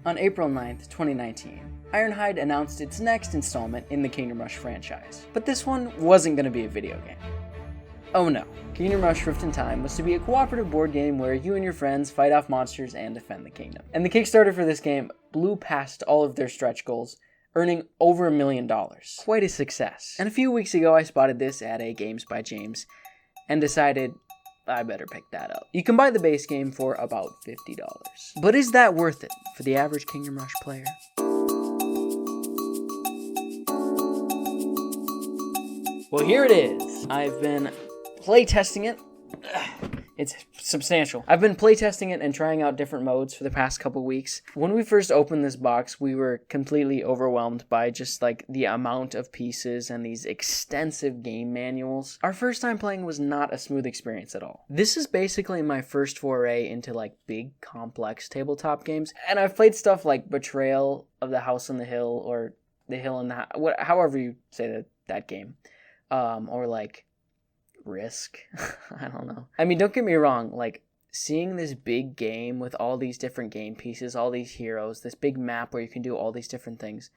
On April 9th, 2019, Ironhide announced its next installment in the Kingdom Rush franchise, but this one wasn't going to be a video game. Oh no, Kingdom Rush Rift in Time was to be a cooperative board game where you and your friends fight off monsters and defend the kingdom. And the Kickstarter for this game blew past all of their stretch goals, earning over $1 million. Quite a success. And a few weeks ago I spotted this at a Games by James and decided I better pick that up. You can buy the base game for about $50. But is that worth it for the average Kingdom Rush player? Well, here it is. I've been playtesting it. It's substantial. I've been playtesting it and trying out different modes for the past couple weeks. When we first opened this box, we were completely overwhelmed by just like the amount of pieces and these extensive game manuals. Our first time playing was not a smooth experience at all. This is basically my first foray into like big, complex tabletop games. And I've played stuff like Betrayal of the House on the Hill or The Hill on the however you say that game. Or like Risk. I don't know. I mean, don't get me wrong, like seeing this big game with all these different game pieces, all these heroes, this big map where you can do all these different things,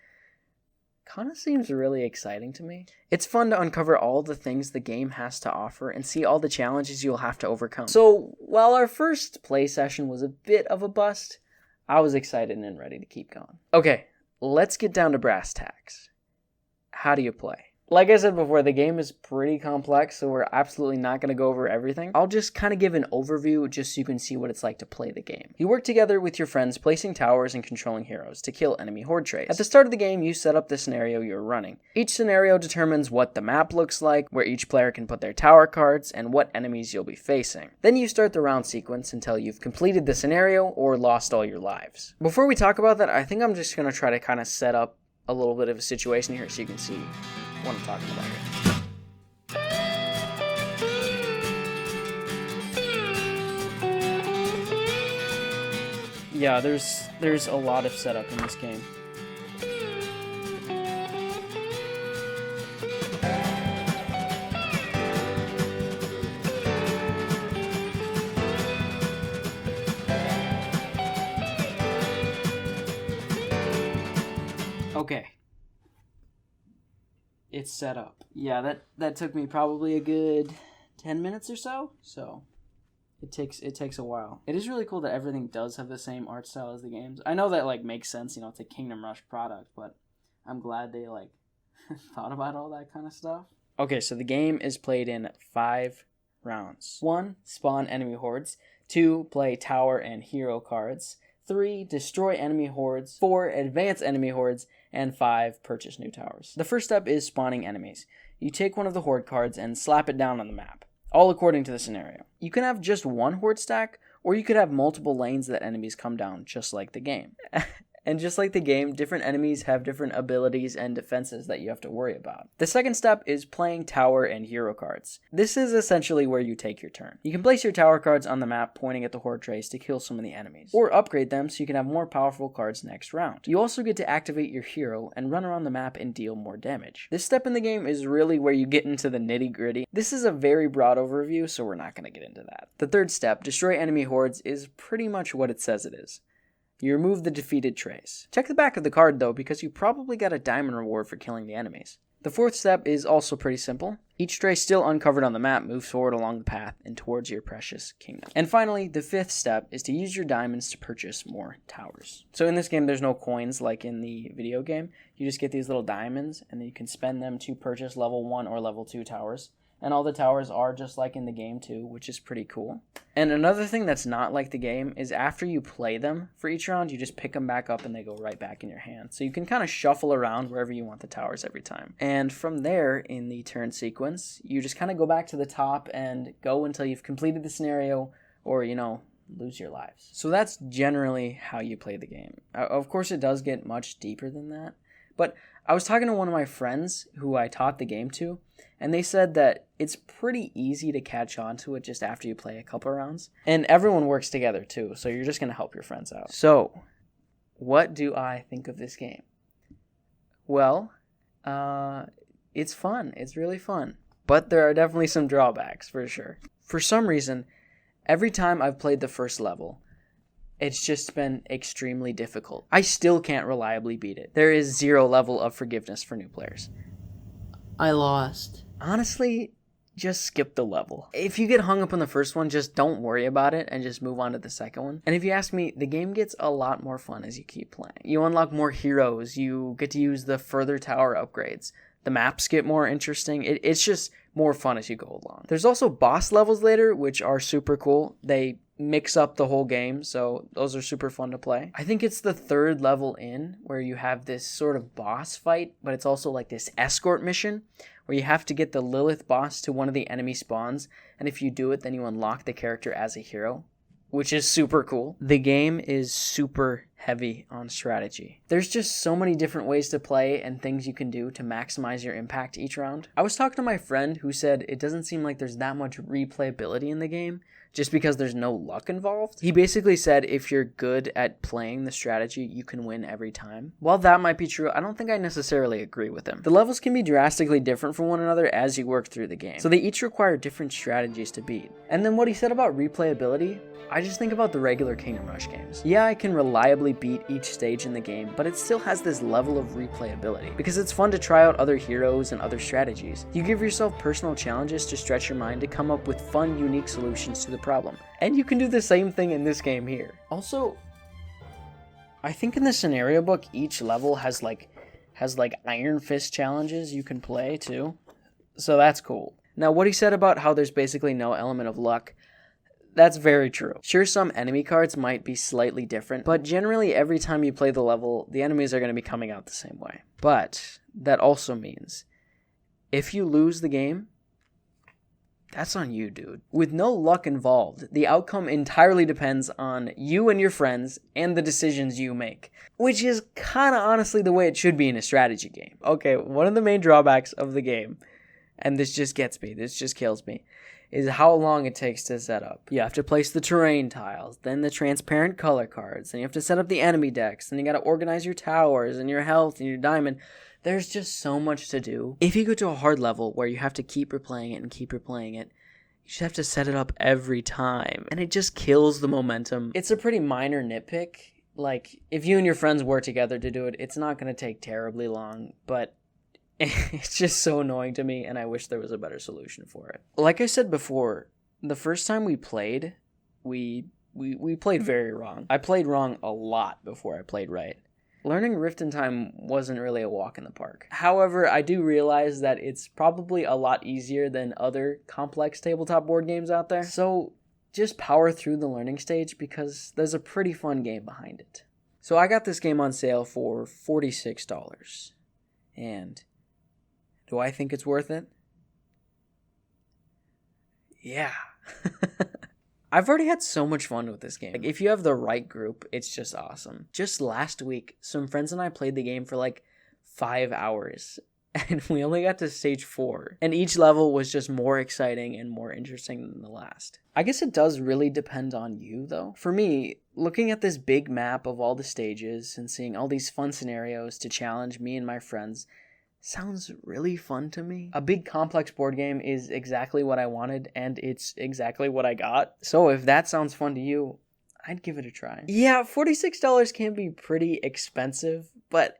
kind of seems really exciting to me. It's fun to uncover all the things the game has to offer and see all the challenges you'll have to overcome. So, while our first play session was a bit of a bust, I was excited and ready to keep going. Okay, let's get down to brass tacks. How do you play? Like I said before, the game is pretty complex, so we're absolutely not going to go over everything. I'll just kind of give an overview just so you can see what it's like to play the game. You work together with your friends, placing towers and controlling heroes to kill enemy horde trays. At the start of the game, you set up the scenario you're running. Each scenario determines what the map looks like, where each player can put their tower cards, and what enemies you'll be facing. Then you start the round sequence until you've completed the scenario or lost all your lives. Before we talk about that, I think I'm just going to try to kind of set up a little bit of a situation here so you can see what I'm talking about here. Yeah, there's a lot of setup in this game. Okay. It's set up. Yeah, that took me probably a good 10 minutes or so. So it takes a while. It is really cool that everything does have the same art style as the games. I know that like makes sense, it's a Kingdom Rush product, but I'm glad they like thought about all that kind of stuff. Okay, so the game is played in 5 rounds. 1, spawn enemy hordes. 2, play tower and hero cards. 3, destroy enemy hordes. 4, advance enemy hordes. And 5, purchase new towers. The first step is spawning enemies. You take one of the horde cards and slap it down on the map, all according to the scenario. You can have just one horde stack, or you could have multiple lanes that enemies come down, just like the game. And just like the game, different enemies have different abilities and defenses that you have to worry about. The second step is playing tower and hero cards. This is essentially where you take your turn. You can place your tower cards on the map pointing at the horde trays to kill some of the enemies, or upgrade them so you can have more powerful cards next round. You also get to activate your hero and run around the map and deal more damage. This step in the game is really where you get into the nitty-gritty. This is a very broad overview, so we're not going to get into that. The third step, destroy enemy hordes, is pretty much what it says it is. You remove the defeated trays. Check the back of the card though, because you probably got a diamond reward for killing the enemies. The fourth step is also pretty simple. Each tray still uncovered on the map moves forward along the path and towards your precious kingdom. And finally, the fifth step is to use your diamonds to purchase more towers. So in this game, there's no coins like in the video game. You just get these little diamonds, and then you can spend them to purchase level 1 or level 2 towers. And all the towers are just like in the game too, which is pretty cool. And another thing that's not like the game is after you play them for each round, you just pick them back up and they go right back in your hand. So you can kind of shuffle around wherever you want the towers every time. And from there, in the turn sequence, you just kind of go back to the top and go until you've completed the scenario or, lose your lives. So that's generally how you play the game. Of course, it does get much deeper than that. But I was talking to one of my friends who I taught the game to, and they said that it's pretty easy to catch on to it just after you play a couple rounds. And everyone works together too, so you're just going to help your friends out. So, what do I think of this game? Well, it's fun. It's really fun. But there are definitely some drawbacks, for sure. For some reason, every time I've played the first level, It's just been extremely difficult. I still can't reliably beat it. There is zero level of forgiveness for new players. I lost. Honestly, just skip the level. If you get hung up on the first one, just don't worry about it and just move on to the second one. And if you ask me, the game gets a lot more fun as you keep playing. You unlock more heroes, you get to use the further tower upgrades. The maps get more interesting. It's just more fun as you go along. There's also boss levels later, which are super cool. They mix up the whole game, so those are super fun to play. I think it's the third level in where you have this sort of boss fight, but it's also like this escort mission where you have to get the Lilith boss to one of the enemy spawns, and if you do it, then you unlock the character as a hero, which is super cool. The game is super heavy on strategy. There's just so many different ways to play and things you can do to maximize your impact each round. I was talking to my friend who said it doesn't seem like there's that much replayability in the game, just because there's no luck involved. He basically said if you're good at playing the strategy, you can win every time. While that might be true, I don't think I necessarily agree with him. The levels can be drastically different from one another as you work through the game, so they each require different strategies to beat. And then what he said about replayability, I just think about the regular Kingdom Rush games. Yeah, I can reliably beat each stage in the game, but it still has this level of replayability because it's fun to try out other heroes and other strategies. You give yourself personal challenges to stretch your mind to come up with fun, unique solutions to the problem. And you can do the same thing in this game here. Also, I think in the scenario book, each level has like Iron Fist challenges you can play too. So that's cool. Now, what he said about how there's basically no element of luck, that's very true. Sure, some enemy cards might be slightly different, but generally every time you play the level, the enemies are going to be coming out the same way. But that also means if you lose the game, that's on you, dude. With no luck involved, the outcome entirely depends on you and your friends and the decisions you make, which is kind of honestly the way it should be in a strategy game. Okay, one of the main drawbacks of the game, and this just gets me, this just kills me, is how long it takes to set up. You have to place the terrain tiles, then the transparent color cards, then you have to set up the enemy decks, then you gotta organize your towers and your health and your diamond. There's just so much to do. If you go to a hard level where you have to keep replaying it and keep replaying it, you just have to set it up every time, and it just kills the momentum. It's a pretty minor nitpick. Like, if you and your friends work together to do it, it's not gonna take terribly long, but it's just so annoying to me, and I wish there was a better solution for it. Like I said before, the first time we played, we played very wrong. I played wrong a lot before I played right. Learning Rift in Time wasn't really a walk in the park. However, I do realize that it's probably a lot easier than other complex tabletop board games out there. So just power through the learning stage because there's a pretty fun game behind it. So I got this game on sale for $46. And do I think it's worth it? Yeah. I've already had so much fun with this game. Like, if you have the right group, it's just awesome. Just last week, some friends and I played the game for like 5 hours, and we only got to stage 4. And each level was just more exciting and more interesting than the last. I guess it does really depend on you, though. For me, looking at this big map of all the stages and seeing all these fun scenarios to challenge me and my friends sounds really fun to me. A big complex board game is exactly what I wanted, and it's exactly what I got. So if that sounds fun to you, I'd give it a try. Yeah, $46 can be pretty expensive, but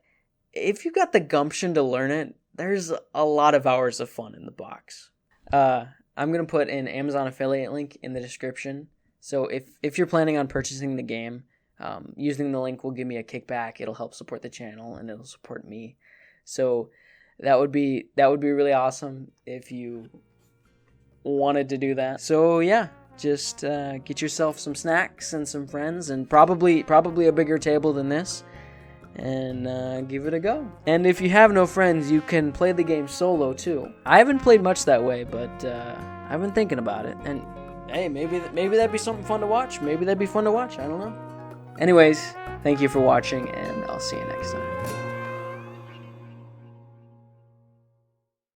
if you've got the gumption to learn it, there's a lot of hours of fun in the box. I'm going to put an Amazon affiliate link in the description. So if you're planning on purchasing the game, using the link will give me a kickback. It'll help support the channel, and it'll support me. So that would be really awesome if you wanted to do that. So yeah, just get yourself some snacks and some friends, and probably a bigger table than this, and give it a go. And if you have no friends, you can play the game solo too. I haven't played much that way, but I've been thinking about it, and hey, maybe that'd be something fun to watch. Maybe that'd be fun to watch. I don't know. Anyways, thank you for watching, and I'll see you next time.